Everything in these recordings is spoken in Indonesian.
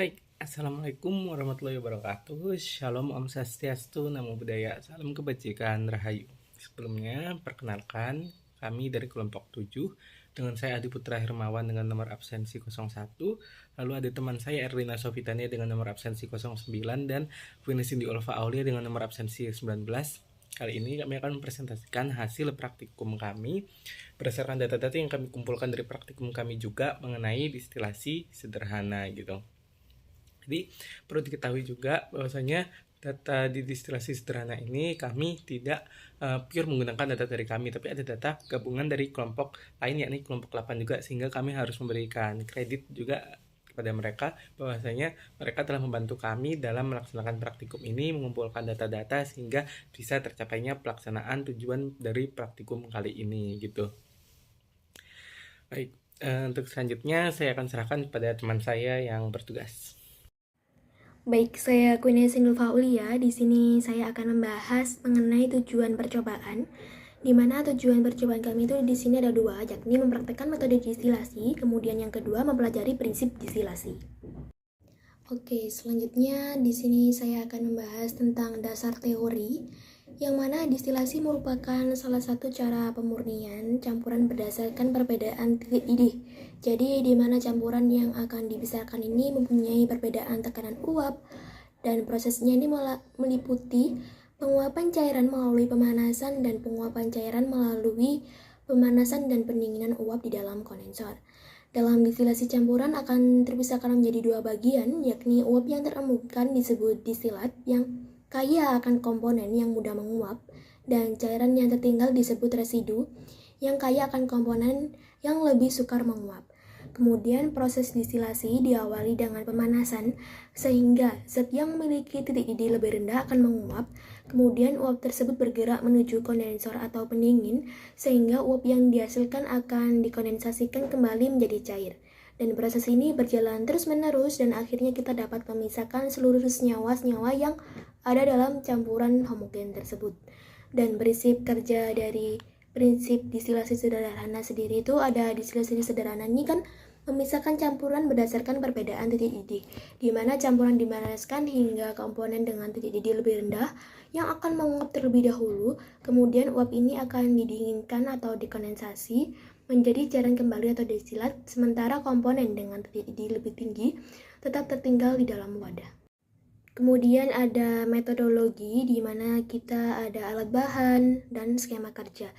Baik, Assalamualaikum warahmatullahi wabarakatuh. Shalom, Om Swastiastu, Namo Buddhaya, salam kebajikan, Rahayu. Sebelumnya, perkenalkan, kami dari kelompok 7, dengan saya Adi Putra Hermawan dengan nomor absensi 01, lalu ada teman saya Erlina Sofitania dengan nomor absensi 09, dan Vini Cindy Olva Aulia dengan nomor absensi 19. Kali ini kami akan mempresentasikan hasil praktikum kami berdasarkan data-data yang kami kumpulkan dari praktikum kami juga mengenai distilasi sederhana gitu. Jadi perlu diketahui juga bahwasanya data di distilasi sederhana ini kami tidak pure menggunakan data dari kami, tapi ada data gabungan dari kelompok lain yakni kelompok 8 juga, sehingga kami harus memberikan kredit juga kepada mereka bahwasanya mereka telah membantu kami dalam melaksanakan praktikum ini, mengumpulkan data-data sehingga bisa tercapainya pelaksanaan tujuan dari praktikum kali ini gitu. Baik, untuk selanjutnya saya akan serahkan kepada teman saya yang bertugas. Baik, saya Queen Sindulfa Ulia. Di sini saya akan membahas mengenai tujuan percobaan. Di mana tujuan percobaan kami itu di sini ada dua, yakni mempraktekkan metode distilasi, kemudian yang kedua mempelajari prinsip distilasi. Oke, selanjutnya di sini saya akan membahas tentang dasar teori, yang mana distilasi merupakan salah satu cara pemurnian campuran berdasarkan perbedaan titik didih. Jadi di mana campuran yang akan dibesarkan ini mempunyai perbedaan tekanan uap, dan prosesnya ini meliputi penguapan cairan melalui pemanasan dan penguapan cairan melalui pemanasan dan pendinginan uap di dalam kondensor. Dalam distilasi campuran akan terpisahkan menjadi dua bagian, yakni uap yang terembunkan disebut distilat yang kaya akan komponen yang mudah menguap, dan cairan yang tertinggal disebut residu yang kaya akan komponen yang lebih sukar menguap. Kemudian proses distilasi diawali dengan pemanasan sehingga zat yang memiliki titik didih lebih rendah akan menguap. Kemudian uap tersebut bergerak menuju kondensor atau pendingin sehingga uap yang dihasilkan akan dikondensasikan kembali menjadi cair. Dan proses ini berjalan terus-menerus dan akhirnya kita dapat memisahkan seluruh senyawa-senyawa yang ada dalam campuran homogen tersebut. Dan prinsip kerja dari prinsip distilasi sederhana sendiri itu ada distilasi sederhana ini kan memisahkan campuran berdasarkan perbedaan titik didih, di mana campuran dimanaskan hingga komponen dengan titik didih lebih rendah yang akan menguap terlebih dahulu, kemudian uap ini akan didinginkan atau dikondensasi menjadi cairan kembali atau destilat, sementara komponen dengan titik didih lebih tinggi tetap tertinggal di dalam wadah. Kemudian ada metodologi di mana kita ada alat bahan dan skema kerja.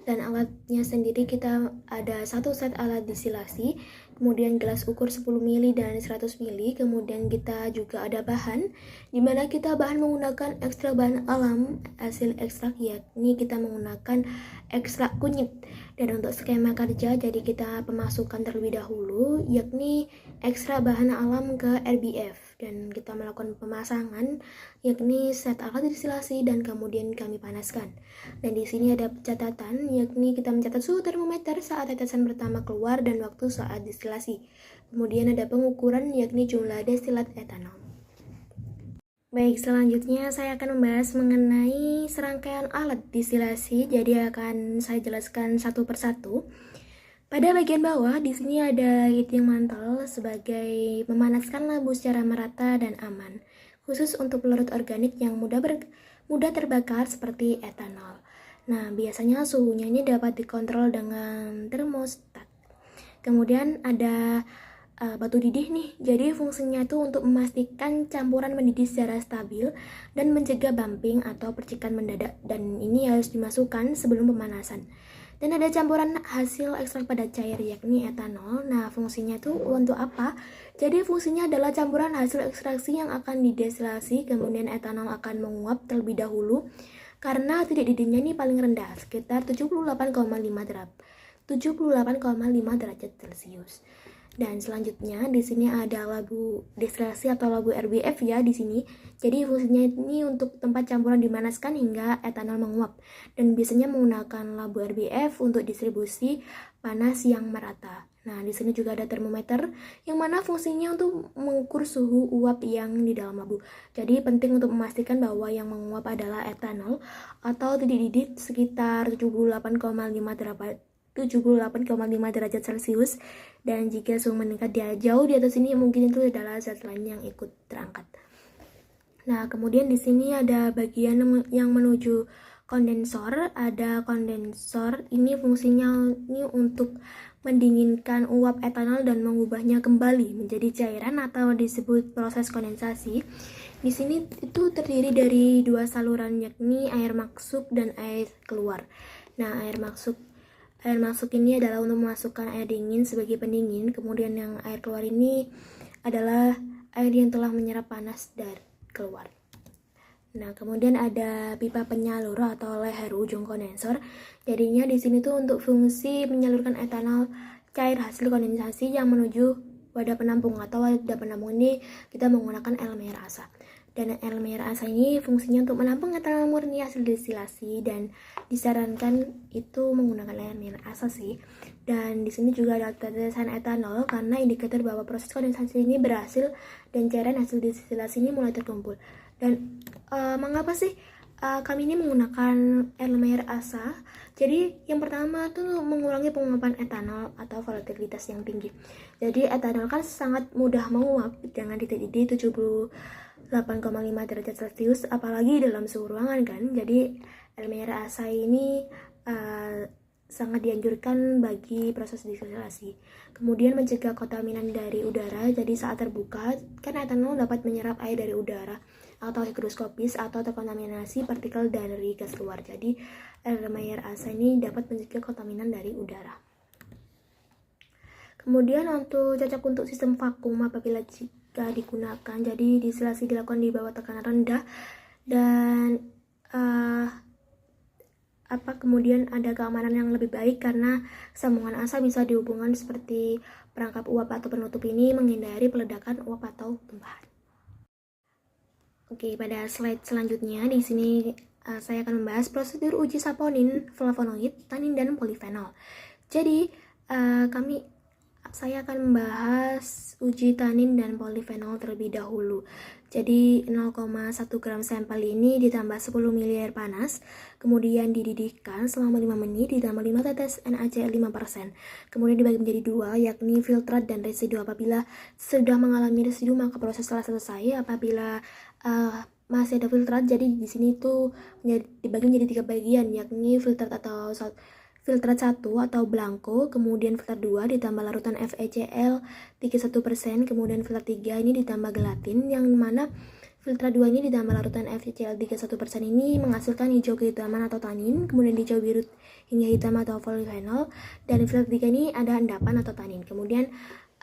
Dan alatnya sendiri kita ada satu set alat distilasi, kemudian gelas ukur 10 ml dan 100 ml, kemudian kita juga ada bahan, di mana kita bahan menggunakan ekstrak bahan alam, hasil ekstrak yakni kita menggunakan ekstrak kunyit. Dan untuk skema kerja, jadi kita pemasukan terlebih dahulu, yakni ekstrak bahan alam ke RBF. Dan kita melakukan pemasangan yakni set alat distilasi dan kemudian kami panaskan. Dan di sini ada catatan yakni kita mencatat suhu termometer saat tetesan pertama keluar dan waktu saat distilasi. Kemudian ada pengukuran yakni jumlah destilat etanol. Baik, selanjutnya saya akan membahas mengenai serangkaian alat distilasi. Jadi akan saya jelaskan satu persatu. Pada bagian bawah di sini ada heating mantle sebagai memanaskan labu secara merata dan aman, khusus untuk pelarut organik yang mudah terbakar seperti etanol. Nah, biasanya suhunya ini dapat dikontrol dengan termostat. Kemudian ada batu didih nih. Jadi fungsinya itu untuk memastikan campuran mendidih secara stabil dan mencegah bumping atau percikan mendadak, dan ini harus dimasukkan sebelum pemanasan. Dan ada campuran hasil ekstrak padat cair yakni etanol. Nah, fungsinya itu untuk apa? Jadi fungsinya adalah campuran hasil ekstraksi yang akan didestilasi, kemudian etanol akan menguap terlebih dahulu karena titik didihnya ini paling rendah, sekitar 78,5 derajat Celcius. Dan selanjutnya di sini ada labu destilasi atau labu RBF ya di sini. Jadi fungsinya ini untuk tempat campuran dimanaskan hingga etanol menguap. Dan biasanya menggunakan labu RBF untuk distribusi panas yang merata. Nah, di sini juga ada termometer yang mana fungsinya untuk mengukur suhu uap yang di dalam labu. Jadi penting untuk memastikan bahwa yang menguap adalah etanol atau titik didih sekitar 78,5 78,5 derajat Celcius, dan jika suhu meningkat jauh di atas ini, mungkin itu adalah zat lain yang ikut terangkat. Nah, kemudian di sini ada bagian yang menuju kondensor. Ada kondensor, ini fungsinya ini untuk mendinginkan uap etanol dan mengubahnya kembali menjadi cairan atau disebut proses kondensasi. Di sini itu terdiri dari dua saluran, yakni air masuk dan air keluar. Nah, air masuk ini adalah untuk memasukkan air dingin sebagai pendingin, kemudian yang air keluar ini adalah air yang telah menyerap panas dari keluar. Nah, kemudian ada pipa penyalur atau leher ujung kondensor. Jadinya di sini tuh untuk fungsi menyalurkan etanol cair hasil kondensasi yang menuju wadah penampung, atau wadah penampung ini kita menggunakan elemen asa. Dan elemen asa ini fungsinya untuk menampung etanol murni hasil destilasi, dan disarankan itu menggunakan elemen asa sih. Dan di sini juga ada tetesan etanol karena indikator bahwa proses kondensasi ini berhasil dan cairan hasil destilasi ini mulai terkumpul. Dan mengapa sih kami ini menggunakan elemen asa? Jadi yang pertama tuh mengurangi penguapan etanol atau volatilitas yang tinggi. Jadi etanol kan sangat mudah menguap dengan titik-titik 78,5 derajat Celcius, apalagi dalam suhu ruangan kan. Jadi elemen asa ini sangat dianjurkan bagi proses destilasi. Kemudian mencegah kontaminan dari udara. Jadi saat terbuka kan etanol dapat menyerap air dari udara atau higroskopis atau terkontaminasi partikel dari gas luar. Jadi elemen asa ini dapat mencegah kontaminan dari udara. Kemudian cocok untuk sistem vakum apabila jika digunakan. Jadi destilasi dilakukan di bawah tekanan rendah, dan kemudian ada keamanan yang lebih baik karena sambungan asa bisa dihubungkan seperti perangkap uap atau penutup ini, menghindari peledakan uap atau tumpahan. Oke, pada slide selanjutnya di sini saya akan membahas prosedur uji saponin, flavonoid, tanin, dan polifenol. Jadi saya akan membahas uji tanin dan polifenol terlebih dahulu. Jadi 0,1 gram sampel ini ditambah 10 ml air panas, kemudian dididihkan selama 5 menit ditambah 5 tetes NaCl 5%. Kemudian dibagi menjadi dua, yakni filtrat dan residu. Apabila sudah mengalami residu maka proses telah selesai. Apabila masih ada filtrat, jadi di sini tuh dibagi menjadi 3 bagian, yakni filtrat 1 atau blanco, kemudian filter 2 ditambah larutan FeCl 31%, kemudian filter 3 ini ditambah gelatin, yang mana filter 2 ini ditambah larutan FeCl 31% ini menghasilkan hijau kehitaman atau tanin, kemudian hijau biru hingga hitam atau polifenol, dan filter 3 ini ada endapan atau tanin. Kemudian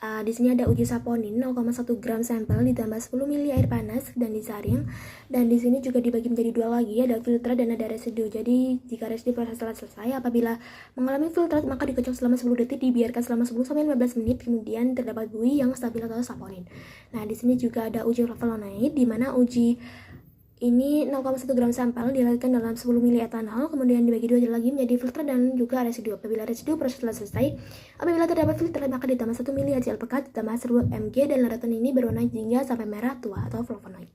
di sini ada uji saponin 0,1 gram sampel ditambah 10 ml air panas dan disaring, dan di sini juga dibagi menjadi dua lagi, ada filtrat dan ada residu. Jadi jika residu proses telah selesai, apabila mengalami filtrat maka dikocok selama 10 detik, dibiarkan selama 10-15 menit, kemudian terdapat buih yang stabil atau saponin. Nah, di sini juga ada uji flavonoid, di mana uji ini 0,1 gram sampel dilakukan dalam 10 ml etanol, kemudian dibagi dua lagi menjadi filter dan juga residu. Apabila residu proses telah selesai, apabila terdapat filter maka ditambah 1 ml HCl pekat, ditambah 10 mg, dan larutan ini berwarna jingga sampai merah tua atau flavonoid.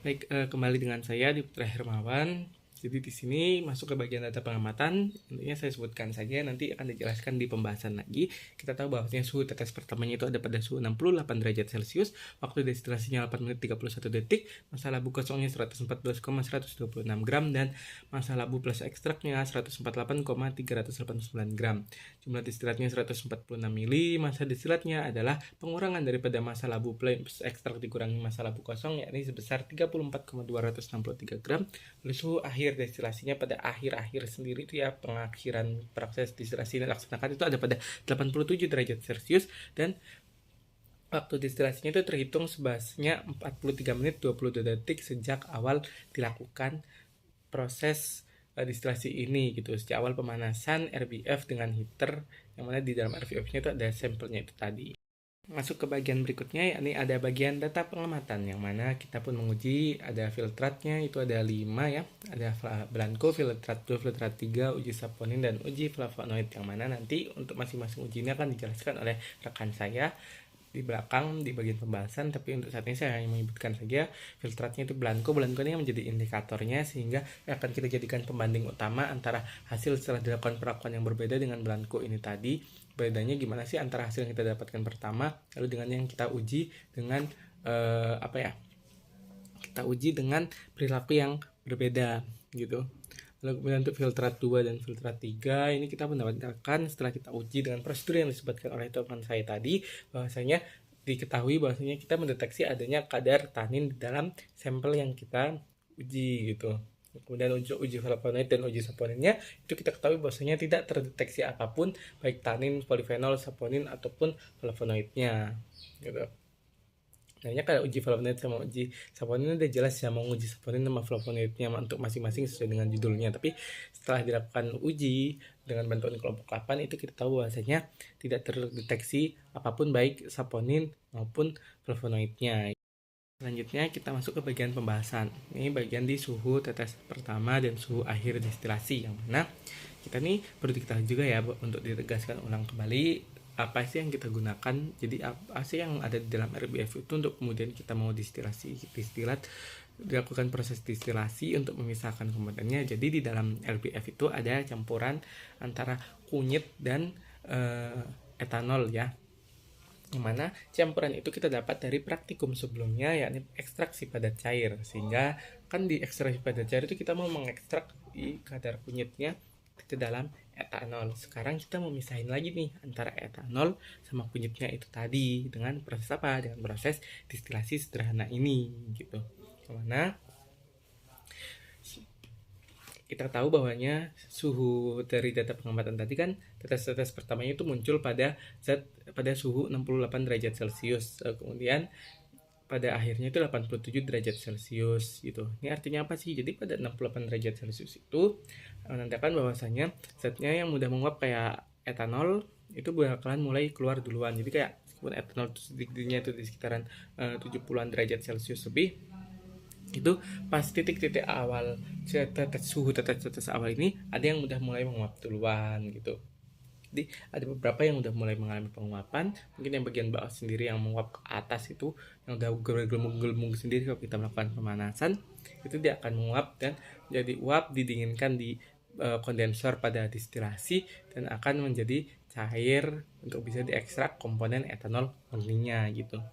Baik, kembali dengan saya di Putra Hermawan. Jadi di sini masuk ke bagian data pengamatan. Intinya saya sebutkan saja, nanti akan dijelaskan di pembahasan lagi. Kita tahu bahwasanya suhu tetes pertamanya itu ada pada suhu 68 derajat Celcius, waktu destilasinya 8 menit 31 detik, massa labu kosongnya 114,126 gram, dan massa labu plus ekstraknya 148,389 gram. Jumlah destilatnya 146 mili. Massa destilatnya adalah pengurangan daripada massa labu plus ekstrak dikurangi massa labu kosong, yakni sebesar 34,263 gram. Lalu suhu akhir destilasinya pada akhir-akhir sendiri itu ya, pengakhiran proses destilasi yang dilaksanakan itu ada pada 87 derajat Celcius, dan waktu destilasinya itu terhitung sebasnya 43 menit 22 detik sejak awal dilakukan proses destilasi ini gitu, sejak awal pemanasan RBF dengan heater, yang mana di dalam RBF-nya itu ada sampelnya itu tadi. Masuk ke bagian berikutnya, yakni ada bagian data pengamatan, yang mana kita pun menguji ada filtratnya, itu ada 5 ya, ada blanco, filtrat 2, filtrat 3, uji saponin, dan uji flavonoid, yang mana nanti untuk masing-masing uji ini akan dijelaskan oleh rekan saya. di belakang di bagian pembahasan, tapi untuk saat ini saya hanya menyebutkan saja filtratnya itu Blanco ini yang menjadi indikatornya, sehingga akan kita jadikan pembanding utama antara hasil setelah dilakukan perlakuan yang berbeda dengan Blanco ini tadi. Bedanya gimana sih antara hasil yang kita dapatkan pertama lalu dengan yang kita uji dengan kita uji dengan perilaku yang berbeda gitu. Lalu kemudian untuk filtrat 2 dan filtrat 3 ini kita mendapatkan setelah kita uji dengan prosedur yang disebutkan oleh teman saya tadi, bahwasanya diketahui bahwasanya kita mendeteksi adanya kadar tanin di dalam sampel yang kita uji gitu. Kemudian uji flavonoid dan uji saponinnya itu kita ketahui bahwasanya tidak terdeteksi apapun baik tanin, polifenol, saponin ataupun flavonoidnya gitu. Nah, kalau uji flavonoid sama uji saponin udah jelas ya, mau uji saponin sama flavonoidnya untuk masing-masing sesuai dengan judulnya. Tapi setelah dilakukan uji dengan bantuan kelompok 8 itu kita tahu bahwasanya tidak terdeteksi apapun baik saponin maupun flavonoidnya. Selanjutnya kita masuk ke bagian pembahasan. Ini bagian di suhu tetes pertama dan suhu akhir destilasi, yang mana kita nih perlu diketahui juga ya untuk ditegaskan ulang kembali apa sih yang kita gunakan. Jadi apa sih yang ada di dalam RBF itu untuk kemudian kita mau distilat dilakukan proses distilasi untuk memisahkan komponennya. Jadi di dalam RBF itu ada campuran antara kunyit dan etanol ya, yang mana campuran itu kita dapat dari praktikum sebelumnya, yakni ekstraksi padat cair. Sehingga kan di ekstraksi padat cair itu kita mau mengekstrak di kadar kunyitnya ke dalam etanol. Sekarang kita mau misahin lagi nih antara etanol sama kunyitnya itu tadi dengan proses apa? Dengan proses distilasi sederhana ini gitu. Mana kita tahu bahwanya suhu dari data pengamatan tadi kan tetes pertamanya itu muncul pada suhu 68 derajat Celcius. Kemudian pada akhirnya itu 87 derajat Celcius gitu. Ini artinya apa sih? Jadi pada 68 derajat Celcius itu menandakan bahwasanya zatnya yang mudah menguap kayak etanol itu bakalan mulai keluar duluan. Jadi kayak etanol titiknya itu di sekitaran 70-an derajat Celcius lebih, itu pas titik-titik awal suhu tetes awal ini ada yang udah mulai menguap duluan gitu. Jadi ada beberapa yang udah mulai mengalami penguapan, mungkin yang bagian bawah sendiri yang menguap ke atas itu yang udah gelembung sendiri. Kalau kita melakukan pemanasan itu dia akan menguap dan jadi uap, didinginkan di kondensor pada distilasi dan akan menjadi cair untuk bisa diekstrak komponen etanol murninya gitu.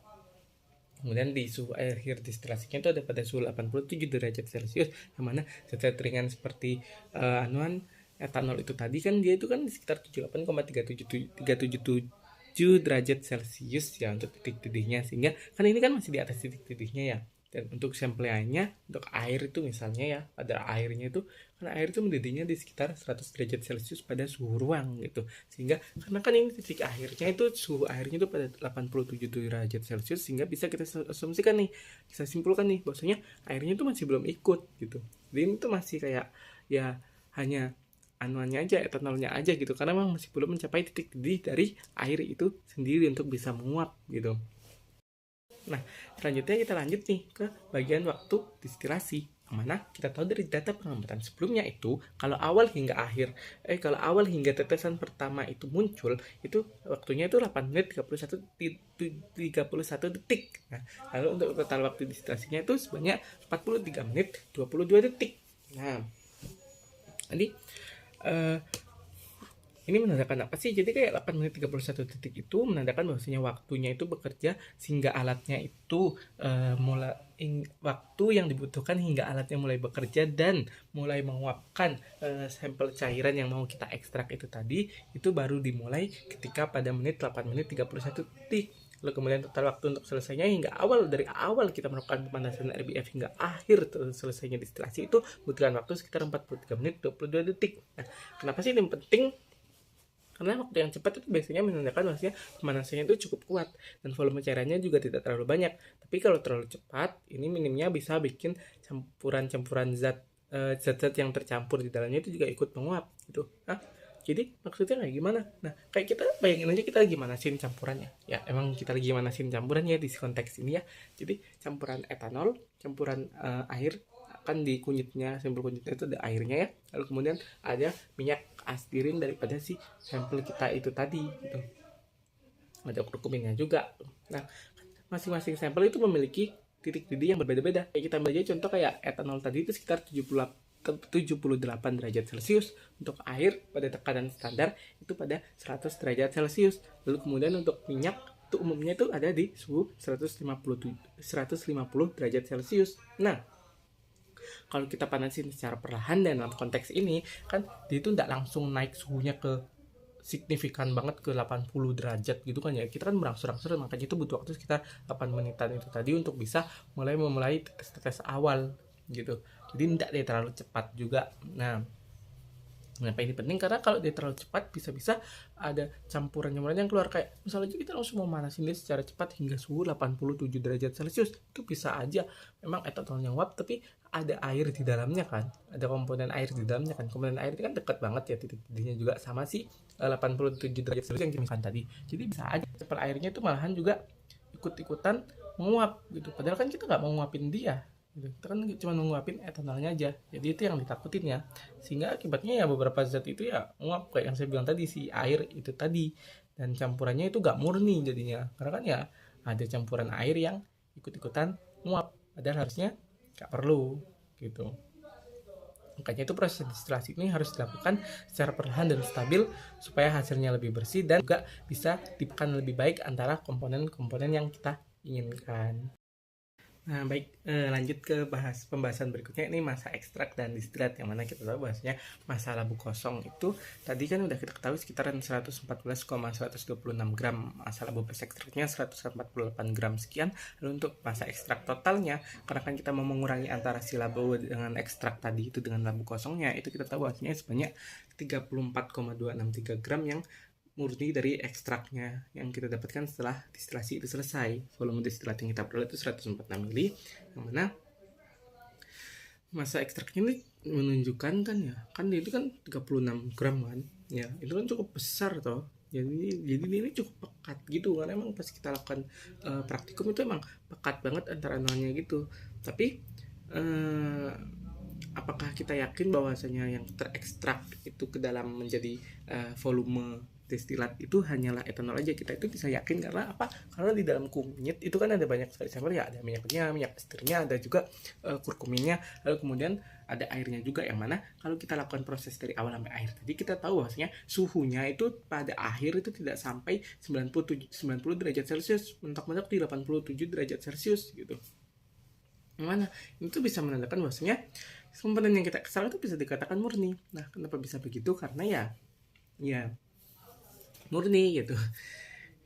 Kemudian di suhu akhir distilasinya itu ada pada suhu 87 derajat Celcius, yang mana zat ringan seperti etanol itu tadi kan dia itu kan di sekitar 78,377 derajat Celcius ya untuk titik didihnya, sehingga kan ini kan masih di atas titik didihnya ya. Dan untuk sampel lainnya, untuk air itu misalnya ya, pada airnya itu kan air itu mendidihnya di sekitar 100 derajat Celcius pada suhu ruang gitu. Sehingga karena kan ini titik akhirnya itu suhu airnya itu pada 87 derajat Celcius, sehingga bisa kita asumsikan nih, bisa simpulkan nih bahwasanya airnya itu masih belum ikut gitu. Jadi ini tuh masih kayak ya hanya anuannya aja, etanolnya aja gitu, karena memang masih belum mencapai titik didih dari air itu sendiri untuk bisa menguap gitu. Nah, selanjutnya kita lanjut nih ke bagian waktu distilasi. Mana kita tahu dari data pengamatan sebelumnya itu kalau awal hingga tetesan pertama itu muncul itu waktunya itu 8 menit 31 detik. Nah, lalu untuk total waktu distilasinya itu sebanyak 43 menit 22 detik. Nah, jadi ini menandakan apa sih? Jadi kayak 8 menit 31 detik itu menandakan bahwasanya waktunya itu bekerja sehingga alatnya itu waktu yang dibutuhkan hingga alatnya mulai bekerja dan mulai menguapkan sampel cairan yang mau kita ekstrak itu tadi, itu baru dimulai ketika pada 8 menit 31 detik. Lalu kemudian total waktu untuk selesainya dari awal kita melakukan pemanasan RBF hingga akhir selesainya distilasi itu butuhkan waktu sekitar 43 menit 22 detik. Nah, kenapa sih ini penting? Karena waktu yang cepat itu biasanya menandakan bahwasanya pemanasannya itu cukup kuat dan volume cairannya juga tidak terlalu banyak. Tapi kalau terlalu cepat, ini minimnya bisa bikin campuran zat-zat yang tercampur di dalamnya itu juga ikut menguap gitu. Nah, jadi maksudnya kayak gimana? Nah, kayak kita bayangin aja kita lagi manasin campurannya. Ya, emang kita lagi manasin campurannya di konteks ini ya. Jadi campuran etanol, campuran air kan di kunyitnya, sampel kunyitnya itu ada airnya ya. Lalu kemudian ada minyak aspirin daripada si sampel kita itu tadi gitu. ada kurkuminnya juga. Nah, masing-masing sampel itu memiliki titik didih yang berbeda-beda. Kayak kita ambil aja contoh kayak etanol tadi itu sekitar 78 derajat Celcius. Untuk air pada tekanan standar itu pada 100 derajat Celcius. Lalu kemudian untuk minyak itu umumnya itu ada di suhu 150 derajat Celcius. Nah, kalau kita panasin secara perlahan dan dalam konteks ini kan dia itu tidak langsung naik suhunya ke signifikan banget ke 80 derajat gitu kan ya. Kita kan berangsur-angsur, makanya itu butuh waktu sekitar 8 menitan itu tadi untuk bisa memulai tetes-tetes awal gitu. Jadi tidak dia terlalu cepat juga. Nah, kenapa ini penting? Karena kalau dia terlalu cepat bisa-bisa ada campuran-campuran yang keluar, kayak misalnya kita langsung memanasin dia secara cepat hingga suhu 87 derajat Celcius. Itu bisa aja memang etanolnya uap tapi ada air di dalamnya kan. Ada komponen air di dalamnya kan. Komponen air itu kan dekat banget ya titik didihnya juga sama si 87 derajat Celcius yang kita tadi. Jadi bisa aja cepet airnya itu malahan juga ikut-ikutan menguap gitu. Padahal kan kita nggak mau nguapin dia gitu. Kita kan cuma menguapin etanolnya aja. Jadi itu yang ditakutin ya. Sehingga akibatnya ya beberapa zat itu ya nguap kayak yang saya bilang tadi, si air itu tadi. Dan campurannya itu gak murni jadinya. Karena kan ya ada campuran air yang ikut-ikutan nguap. Padahal harusnya gak perlu gitu. Makanya itu proses distilasi ini harus dilakukan secara perlahan dan stabil supaya hasilnya lebih bersih dan juga bisa ditekan lebih baik antara komponen-komponen yang kita inginkan. Nah, baik, lanjut ke pembahasan berikutnya. Ini masa ekstrak dan distilat, yang mana kita tahu bahasanya masa labu kosong itu tadi kan udah kita ketahui sekitaran 114,126 gram. Masa labu pas ekstraknya 148 gram sekian. Lalu untuk masa ekstrak totalnya, karena kan kita mau mengurangi antara si labu dengan ekstrak tadi itu dengan labu kosongnya, itu kita tahu bahasanya sebanyak 34,263 gram yang murni dari ekstraknya yang kita dapatkan setelah distilasi itu selesai. Volume distilat yang kita peroleh itu 146 mili, yang mana masa ekstraknya ini menunjukkan kan ya, kan dia itu kan 36 gram kan ya, itu kan cukup besar toh. Jadi ini cukup pekat gitu kan. Emang pas kita lakukan praktikum itu emang pekat banget antara nolnya gitu. Tapi apakah kita yakin bahwasanya yang terekstrak itu ke dalam menjadi volume destilat itu hanyalah etanol aja? Kita itu bisa yakin karena apa? Karena di dalam kunyit itu kan ada banyak sekali sampel ya, ada minyaknya, minyak estirnya, ada juga kurkuminnya, lalu kemudian ada airnya juga, yang mana kalau kita lakukan proses dari awal sampai akhir tadi kita tahu bahwasanya suhunya itu pada akhir itu tidak sampai 90 derajat Celcius, mentok-mentok di 87 derajat Celcius gitu. Yang mana itu bisa menandakan bahwasanya komponen yang kita ekstrak itu bisa dikatakan murni. Nah, kenapa bisa begitu? Karena ya murni gitu.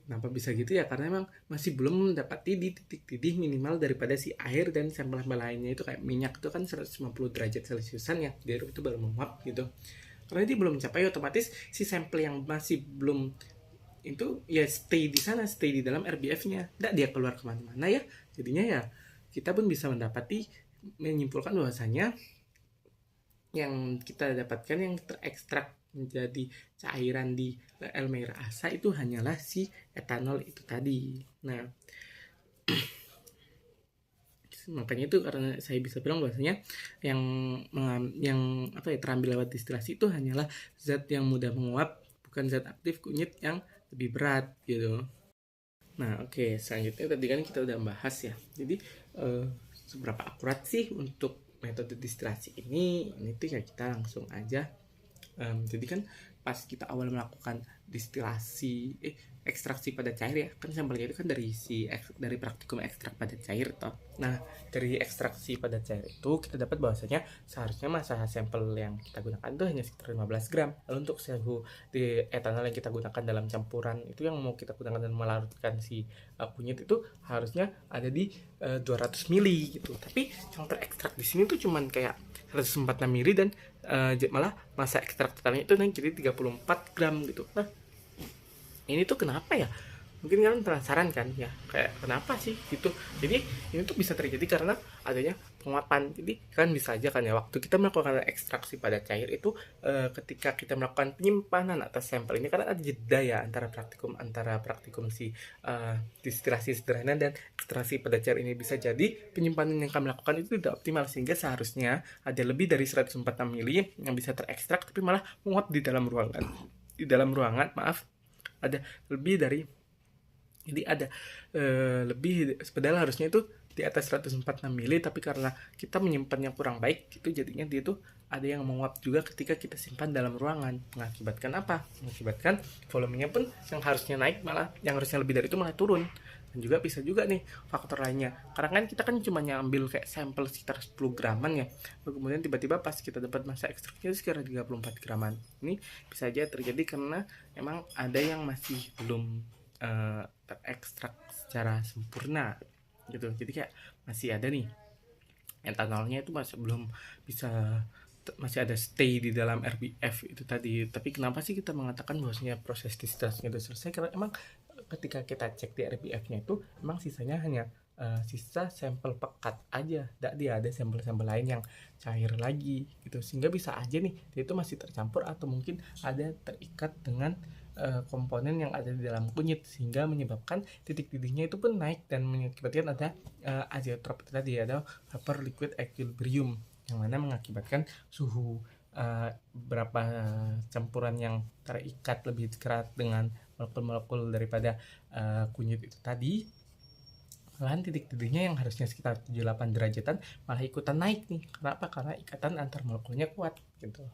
Kenapa bisa gitu ya? Karena memang masih belum mendapati di titik didih minimal daripada si air dan sampel-sampel lainnya itu kayak minyak itu kan 150 derajat Celciusan ya, dia itu baru menguap gitu. Karena dia belum mencapai, otomatis si sampel yang masih belum itu ya stay di sana, stay di dalam RBF-nya, tidak dia keluar kemana-mana ya. Jadinya ya kita pun bisa menyimpulkan bahwasanya yang kita dapatkan yang terekstrak menjadi cairan di Elmeira asa itu hanyalah si etanol itu tadi. Nah, makanya itu karena saya bisa bilang bahwasanya yang terambil lewat distilasi itu hanyalah zat yang mudah menguap, bukan zat aktif kunyit yang lebih berat gitu. Nah, oke, selanjutnya tadi kan kita udah bahas ya. Jadi seberapa akurat sih untuk metode distilasi ini tuh ya kita langsung aja. Jadi kan pas kita awal melakukan distilasi ekstraksi pada cair ya, kan sampelnya itu kan dari praktikum ekstrak pada cair toh. Nah, dari ekstraksi pada cair itu kita dapat bahwasanya seharusnya masa sampel yang kita gunakan itu hanya sekitar 15 gram. Lalu untuk suhu di etanol yang kita gunakan dalam campuran itu yang mau kita gunakan dan melarutkan si kunyit itu harusnya ada di 200 mili gitu. Tapi yang terekstrak di sini tuh cuman kayak 146 mili dan malah masa ekstrak totalnya itu naik jadi 34 gram gitu. Nah, ini tuh kenapa ya? Mungkin kalian penasaran kan ya, kayak kenapa sih gitu. Jadi ini tuh bisa terjadi karena adanya penguapan. Jadi kan bisa aja kan ya, waktu kita melakukan ekstraksi pada cair itu ketika kita melakukan penyimpanan atas sampel ini, karena ada jeda ya antara praktikum si distilasi sederhana dan ekstraksi pada cair ini. Bisa jadi penyimpanan yang kami lakukan itu tidak optimal, sehingga seharusnya ada lebih dari 146 mili yang bisa terekstrak tapi malah menguap di dalam ruangan. Ada lebih dari Jadi ada lebih, padahal harusnya itu di atas 146 mili, tapi karena kita menyimpannya kurang baik itu jadinya dia tuh ada yang menguap juga ketika kita simpan dalam ruangan. Mengakibatkan apa? Mengakibatkan volumenya pun yang harusnya naik malah yang harusnya lebih dari itu malah turun. Dan juga bisa juga nih faktor lainnya, karena kan kita kan cuma nyambil kayak sampel sekitar 10 graman ya, kemudian tiba-tiba pas kita dapat masa ekstraknya itu sekitar 34 graman. Ini bisa aja terjadi karena memang ada yang masih belum terekstrak secara sempurna gitu. Jadi kayak masih ada nih etanolnya itu masih belum bisa, masih ada stay di dalam RBF itu tadi. Tapi kenapa sih kita mengatakan bahwasanya proses distilasinya sudah selesai? Karena emang ketika kita cek di RBF-nya itu emang sisanya hanya sisa sampel pekat aja, tidak dia ada sampel-sampel lain yang cair lagi gitu, sehingga bisa aja nih dia itu masih tercampur atau mungkin ada terikat dengan komponen yang ada di dalam kunyit, sehingga menyebabkan titik didihnya itu pun naik dan mengakibatkan ada azeotrop itu tadi, ada vapor liquid equilibrium, yang mana mengakibatkan suhu beberapa campuran yang terikat lebih dekat dengan molekul-molekul daripada kunyit itu tadi, malahan titik didihnya yang harusnya sekitar 78 derajatan malah ikutan naik nih. Kenapa? Karena ikatan antar molekulnya kuat gitu.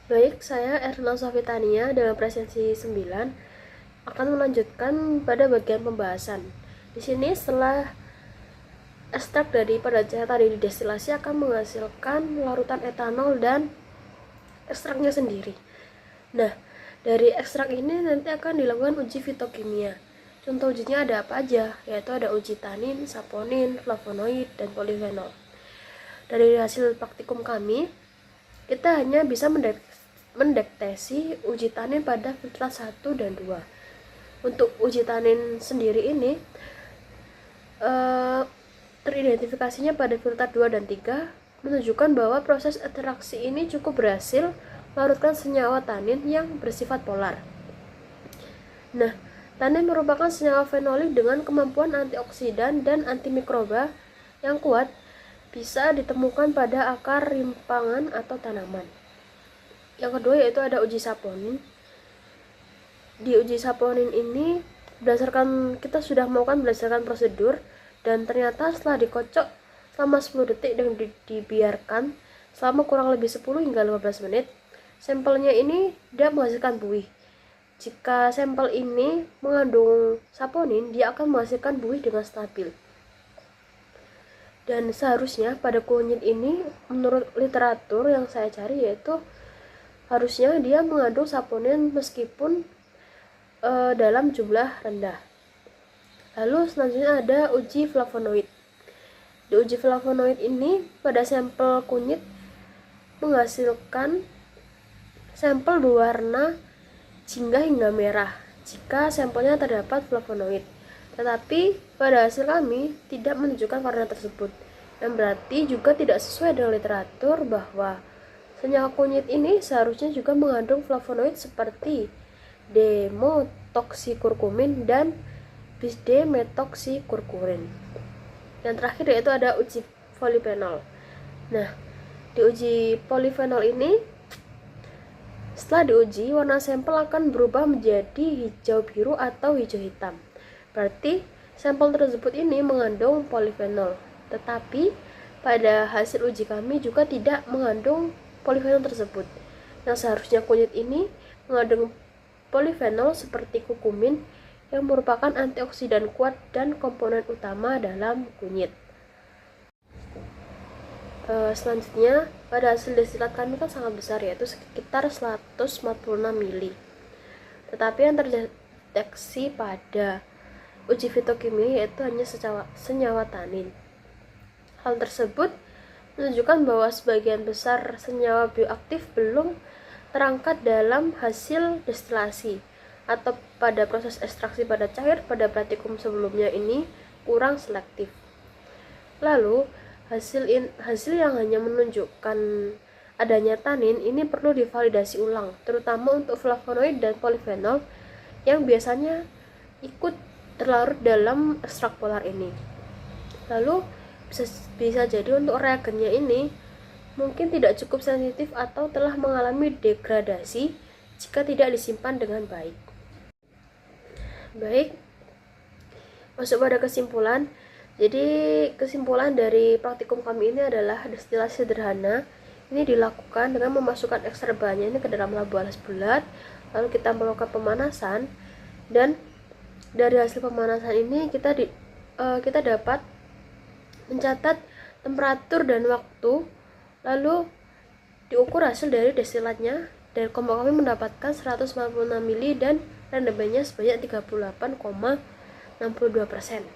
Baik, saya Erna Sofitania dengan presensi 9 akan melanjutkan pada bagian pembahasan. Di sini setelah ekstrak dari pada cairan tadi didestilasi akan menghasilkan larutan etanol dan ekstraknya sendiri. Nah, dari ekstrak ini nanti akan dilakukan uji fitokimia. Contoh ujinya ada apa aja, yaitu ada uji tanin, saponin, flavonoid, dan polifenol. Dari hasil praktikum kami, kita hanya bisa mendeteksi uji tanin pada filtrat 1 dan 2. Untuk uji tanin sendiri ini teridentifikasinya pada filtrat 2 dan 3, menunjukkan bahwa proses interaksi ini cukup berhasil melarutkan senyawa tanin yang bersifat polar. Nah, tanin merupakan senyawa fenolik dengan kemampuan antioksidan dan antimikroba yang kuat, bisa ditemukan pada akar rimpangan atau tanaman. Yang kedua yaitu ada uji saponin. Di uji saponin ini kita sudah melakukan berdasarkan prosedur, dan ternyata setelah dikocok selama 10 detik dan dibiarkan selama kurang lebih 10 hingga 15 menit, sampelnya ini tidak menghasilkan buih. Jika sampel ini mengandung saponin, dia akan menghasilkan buih dengan stabil. Dan seharusnya pada kunyit ini, menurut literatur yang saya cari, yaitu harusnya dia mengandung saponin meskipun dalam jumlah rendah. Lalu selanjutnya ada uji flavonoid. Di uji flavonoid ini pada sampel kunyit menghasilkan sampel berwarna jingga hingga merah jika sampelnya terdapat flavonoid. Tetapi pada hasil kami tidak menunjukkan warna tersebut, yang berarti juga tidak sesuai dengan literatur bahwa senyawa kunyit ini seharusnya juga mengandung flavonoid seperti demotoksikurkumin dan bisdemetoksikurkumin. Yang terakhir yaitu ada uji polifenol. Nah, di uji polifenol ini, setelah diuji, warna sampel akan berubah menjadi hijau biru atau hijau hitam. Berarti sampel tersebut ini mengandung polifenol. Tetapi pada hasil uji kami juga tidak mengandung polifenol tersebut. Yang seharusnya kunyit ini mengandung polifenol seperti kurkumin yang merupakan antioksidan kuat dan komponen utama dalam kunyit. Selanjutnya, pada hasil destilat kami kan sangat besar, yaitu sekitar 146 mili. Tetapi yang terdeteksi pada uji fitokimia yaitu hanya senyawa tanin. Hal tersebut menunjukkan bahwa sebagian besar senyawa bioaktif belum terangkat dalam hasil destilasi atau pada proses ekstraksi pada cair pada praktikum sebelumnya ini kurang selektif. Lalu, hasil yang hanya menunjukkan adanya tanin ini perlu divalidasi ulang, terutama untuk flavonoid dan polifenol yang biasanya ikut terlarut dalam ekstrak polar ini. Lalu bisa jadi untuk reagennya ini mungkin tidak cukup sensitif atau telah mengalami degradasi jika tidak disimpan dengan baik. Baik, masuk pada kesimpulan. Jadi kesimpulan dari praktikum kami ini adalah destilasi sederhana. Ini dilakukan dengan memasukkan ekstrak bahannya ini ke dalam labu alas bulat, lalu kita melakukan pemanasan, dan dari hasil pemanasan ini kita dapat mencatat temperatur dan waktu, lalu diukur hasil dari destilatnya, dan kelompok kami mendapatkan 146 mili dan rendemennya sebanyak 38,62%.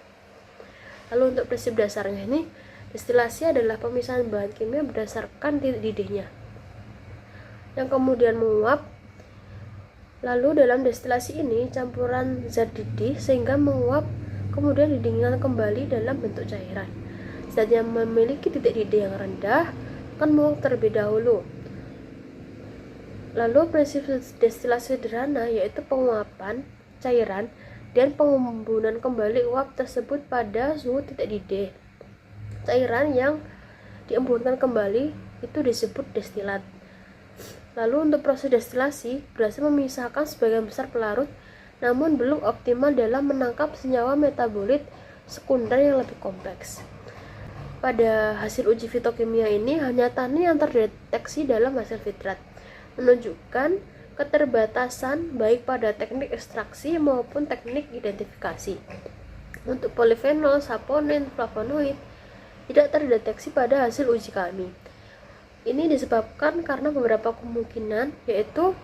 Lalu untuk prinsip dasarnya ini, destilasi adalah pemisahan bahan kimia berdasarkan titik didihnya yang kemudian menguap. Lalu dalam destilasi ini campuran zat didih sehingga menguap kemudian didinginkan kembali dalam bentuk cairan. Zat yang memiliki titik didih yang rendah akan menguap terlebih dahulu. Lalu prinsip destilasi sederhana yaitu penguapan cairan dan pengembunan kembali uap tersebut pada suhu titik didih. Cairan yang diembunkan kembali itu disebut destilat. Lalu untuk proses destilasi berhasil memisahkan sebagian besar pelarut, namun belum optimal dalam menangkap senyawa metabolit sekunder yang lebih kompleks. Pada hasil uji fitokimia ini hanya tannin yang terdeteksi dalam hasil filtrat, menunjukkan keterbatasan baik pada teknik ekstraksi maupun teknik identifikasi. Untuk polifenol, saponin, flavonoid tidak terdeteksi pada hasil uji kami. Ini disebabkan karena beberapa kemungkinan, yaitu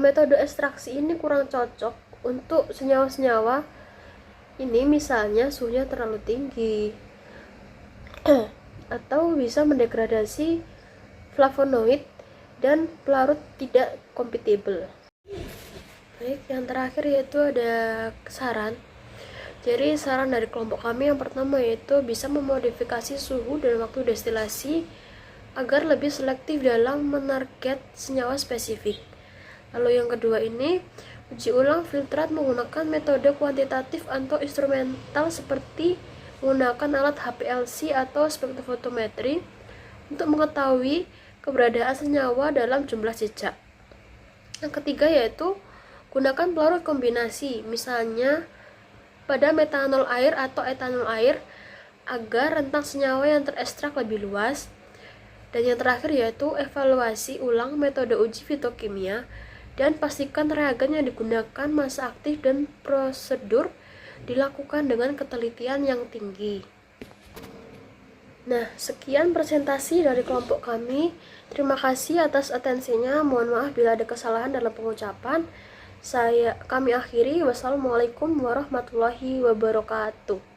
metode ekstraksi ini kurang cocok untuk senyawa-senyawa ini, misalnya suhunya terlalu tinggi atau bisa mendegradasi flavonoid dan pelarut tidak kompatibel. Baik, yang terakhir yaitu ada saran. Jadi saran dari kelompok kami yang pertama yaitu bisa memodifikasi suhu dan waktu destilasi agar lebih selektif dalam menarget senyawa spesifik. Lalu yang kedua ini, uji ulang filtrat menggunakan metode kuantitatif atau instrumental seperti menggunakan alat HPLC atau spektrofotometri untuk mengetahui keberadaan senyawa dalam jumlah jejak. Yang ketiga yaitu gunakan pelarut kombinasi, misalnya pada metanol air atau etanol air agar rentang senyawa yang terekstrak lebih luas. Dan yang terakhir yaitu evaluasi ulang metode uji fitokimia dan pastikan reagen yang digunakan, masa aktif, dan prosedur dilakukan dengan ketelitian yang tinggi. Nah, sekian presentasi dari kelompok kami. Terima kasih atas atensinya. Mohon maaf bila ada kesalahan dalam pengucapan. Kami akhiri. Wassalamualaikum warahmatullahi wabarakatuh.